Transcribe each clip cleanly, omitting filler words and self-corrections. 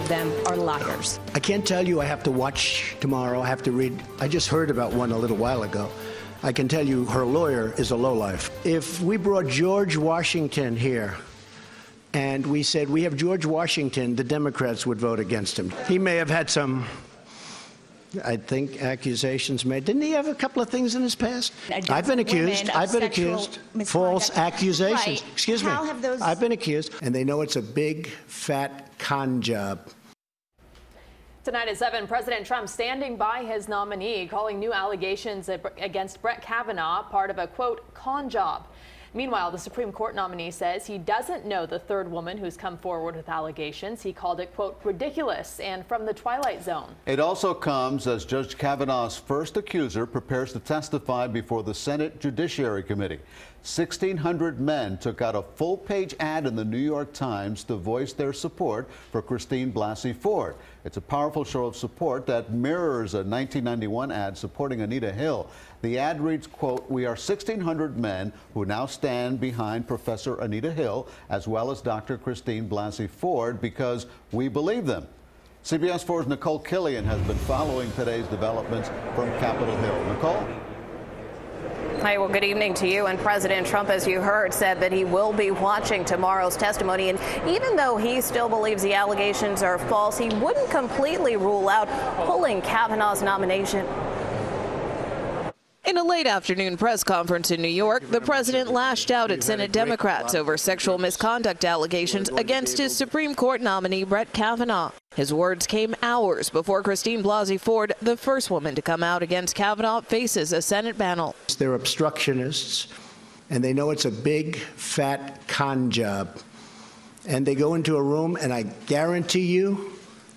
of them are liars. I can't tell you I have to watch tomorrow. I have to read. I just heard about one a little while ago. I can tell you her lawyer is a lowlife. If we brought George Washington here and we said we have George Washington, the Democrats would vote against him. He may have had some, I think, accusations made. Didn't he have a couple of things in his past? I've been accused. False accusations. Right. Excuse me. How have those... I've been accused. And they know it's a big, fat con job. Tonight at 7, President Trump standing by his nominee, calling new allegations against Brett Kavanaugh part of a, quote, con job. Meanwhile, the Supreme Court nominee says he doesn't know the third woman who's come forward with allegations. He called it, quote, ridiculous and from the Twilight Zone. It also comes as Judge Kavanaugh's first accuser prepares to testify before the Senate Judiciary Committee. 1,600 men took out a full-page ad in the New York Times to voice their support for Christine Blasey Ford. It's a powerful show of support that mirrors a 1991 ad supporting Anita Hill. The ad reads, quote, "We are 1,600 men who now stand behind Professor Anita Hill as well as Dr. Christine Blasey Ford because we believe them." CBS 4's Nicole Killian has been following today's developments from Capitol Hill. Nicole? Hi, well, good evening to you. And President Trump, as you heard, said that he will be watching tomorrow's testimony. And even though he still believes the allegations are false, he wouldn't completely rule out pulling Kavanaugh's nomination. In a late afternoon press conference in New York, the president lashed out at Senate Democrats over sexual misconduct allegations against his Supreme Court nominee, Brett Kavanaugh. His words came hours before Christine Blasey Ford, the first woman to come out against Kavanaugh, faces a Senate panel. They're obstructionists, and they know it's a big, fat con job. And they go into a room, and I guarantee you,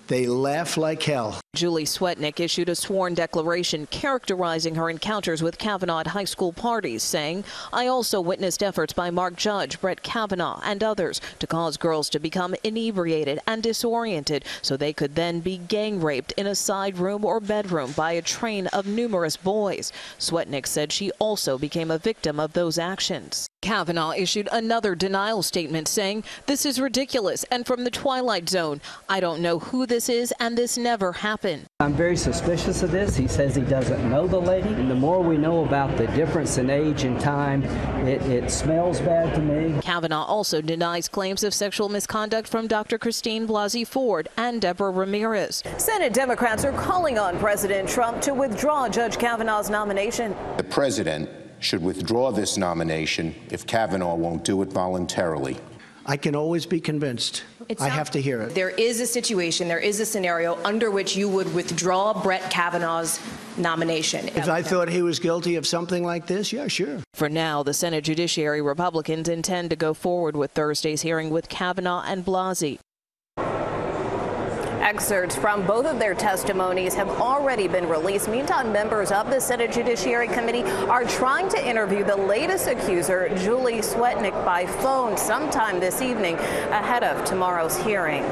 they laugh like hell. Julie Swetnick issued a sworn declaration characterizing her encounters with Kavanaugh at high school parties, saying, "I also witnessed efforts by Mark Judge, Brett Kavanaugh, and others to cause girls to become inebriated and disoriented so they could then be gang raped in a side room or bedroom by a train of numerous boys." Swetnick said she also became a victim of those actions. Kavanaugh issued another denial statement saying, "This is ridiculous and from the Twilight Zone. I don't know who this is and this never happened." I'm very suspicious of this. He says he doesn't know the lady. And the more we know about the difference in age and time, it smells bad to me. Kavanaugh also denies claims of sexual misconduct from Dr. Christine Blasey Ford and Deborah Ramirez. Senate Democrats are calling on President Trump to withdraw Judge Kavanaugh's nomination. The president should withdraw this nomination if Kavanaugh won't do it voluntarily. I can always be convinced. I have to hear it. There is a situation, there is a scenario under which you would withdraw Brett Kavanaugh's nomination. If I thought he was guilty of something like this, yeah, sure. For now, the Senate Judiciary Republicans intend to go forward with Thursday's hearing with Kavanaugh and Blasey. Excerpts from both of their testimonies have already been released. Meantime, members of the Senate Judiciary Committee are trying to interview the latest accuser, Julie Swetnick, by phone sometime this evening ahead of tomorrow's hearing.